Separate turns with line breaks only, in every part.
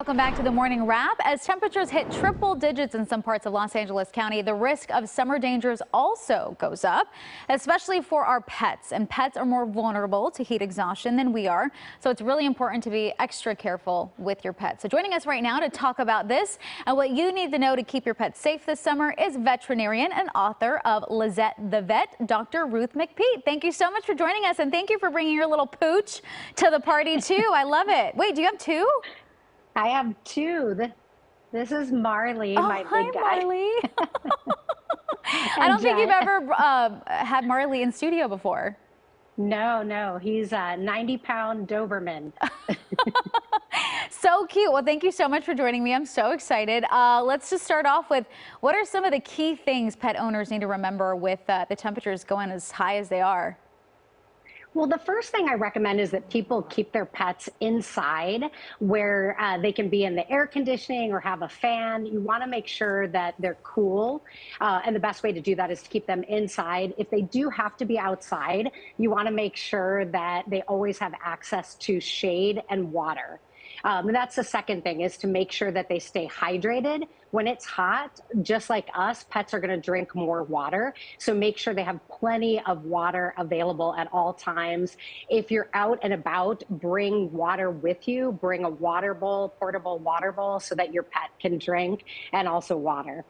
Welcome back to the morning wrap. As temperatures hit triple digits in some parts of Los Angeles County, the risk of summer dangers also goes up, especially for our pets. And pets are more vulnerable to heat exhaustion than we are. So it's really important to be extra careful with your pet. So joining us right now to talk about this and what you need to know to keep your pet safe this summer is veterinarian and author of Lizette the Vet, Dr. Ruth MacPete. Thank you so much for joining us, and thank you for bringing your little pooch to the party too. I love it. Wait, do you have two?
I have two. This is Marley, my big guy.
Marley. I don't think you've ever had Marley in studio before.
No. He's a 90-pound Doberman.
So cute. Well, thank you so much for joining me. I'm so excited. Let's just start off with, what are some of the key things pet owners need to remember with the temperatures going as high as they are?
Well, the first thing I recommend is that people keep their pets inside where they can be in the air conditioning or have a fan. You want to make sure that they're cool. And the best way to do that is to keep them inside. If they do have to be outside, you want to make sure that they always have access to shade and water. And that's the second thing, is to make sure that they stay hydrated. When it's hot, just like us, pets are going to drink more water. So make sure they have plenty of water available at all times. If you're out and about, bring water with you. Bring a water bowl, portable water bowl, so that your pet can drink, and also water.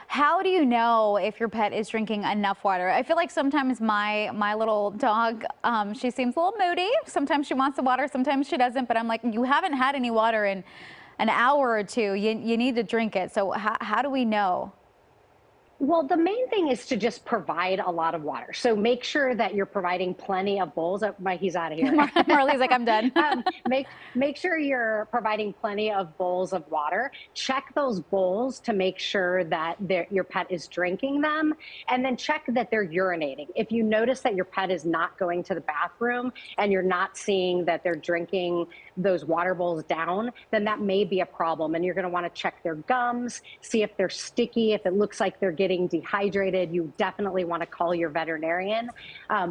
How do you know if your pet is drinking enough water? I feel like sometimes my little dog, she seems a little moody. Sometimes she wants the water, sometimes she doesn't. But I'm like, you haven't had any water in an hour or two. You need to drink it. So how do we know?
Well, the main thing is to just provide a lot of water. So make sure that you're providing plenty of bowls. He's out of here.
Marley's like, I'm done.
Make sure you're providing plenty of bowls of water. Check those bowls to make sure that your pet is drinking them, and then check that they're urinating. If you notice that your pet is not going to the bathroom and you're not seeing that they're drinking those water bowls down, then that may be a problem. And you're going to want to check their gums, see if they're sticky. If it looks like they're getting dehydrated, you definitely want to call your veterinarian.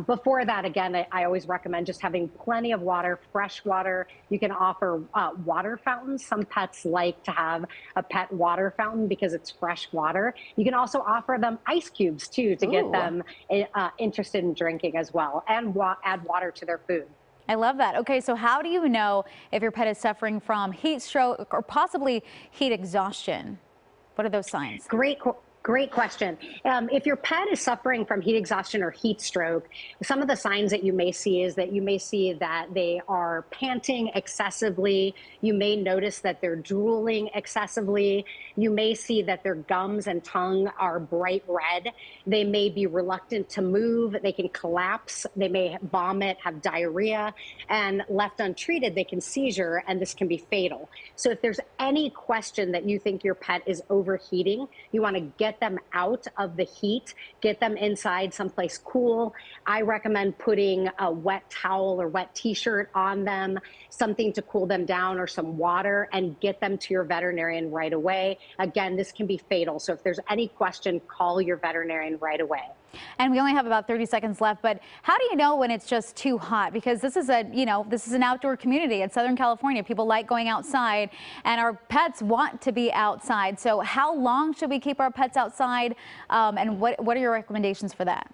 Before that, again, I always recommend just having plenty of water, fresh water. You can offer water fountains. Some pets like to have a pet water fountain because it's fresh water. You can also offer them ice cubes too, to get them interested in drinking as well, and add water to their food.
I love that. Okay, so how do you know if your pet is suffering from heat stroke or possibly heat exhaustion? What are those signs?
Great question. If your pet is suffering from heat exhaustion or heat stroke, some of the signs that you may see is that you may see that they are panting excessively. You may notice that they're drooling excessively. You may see that their gums and tongue are bright red. They may be reluctant to move. They can collapse. They may vomit, have diarrhea, and left untreated, they can seizure, and this can be fatal. So if there's any question that you think your pet is overheating, you want to get them out of the heat, get them inside someplace cool. I recommend putting a wet towel or wet t-shirt on them, something to cool them down, or some water, and get them to your veterinarian right away. Again, this can be fatal. So if there's any question, call your veterinarian right away.
And we only have about 30 seconds left, but how do you know when it's just too hot? Because this is this is an outdoor community in Southern California. People like going outside, and our pets want to be outside. So how long should we keep our pets outside? And what are your recommendations for that?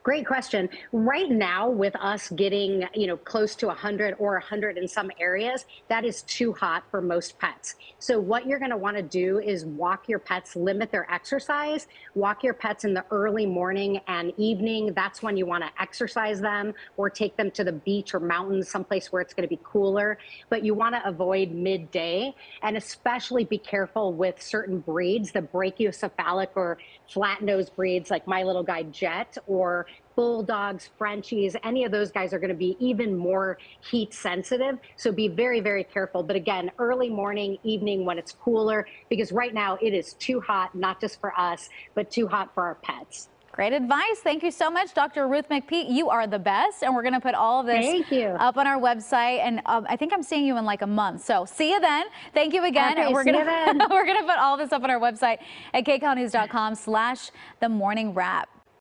Great question. Right now, with us getting, close to 100 or 100 in some areas, that is too hot for most pets. So what you're going to want to do is walk your pets, limit their exercise, walk your pets in the early morning and evening. That's when you want to exercise them, or take them to the beach or mountains, someplace where it's going to be cooler. But you want to avoid midday, and especially be careful with certain breeds, the brachiocephalic or flat-nosed breeds like my little guy Jet, or bulldogs, Frenchies. Any of those guys are going to be even more heat sensitive. So be very, very careful. But again, early morning, evening when it's cooler, because right now it is too hot, not just for us, but too hot for our pets.
Great advice. Thank you so much, Dr. Ruth MacPete. You are the best. And we're going to put all of this up on our website. And I think I'm seeing you in like a month. So see you then. Thank you again.
Okay,
we're going to put all this up on our website at kcalnews.com/themorningwrap.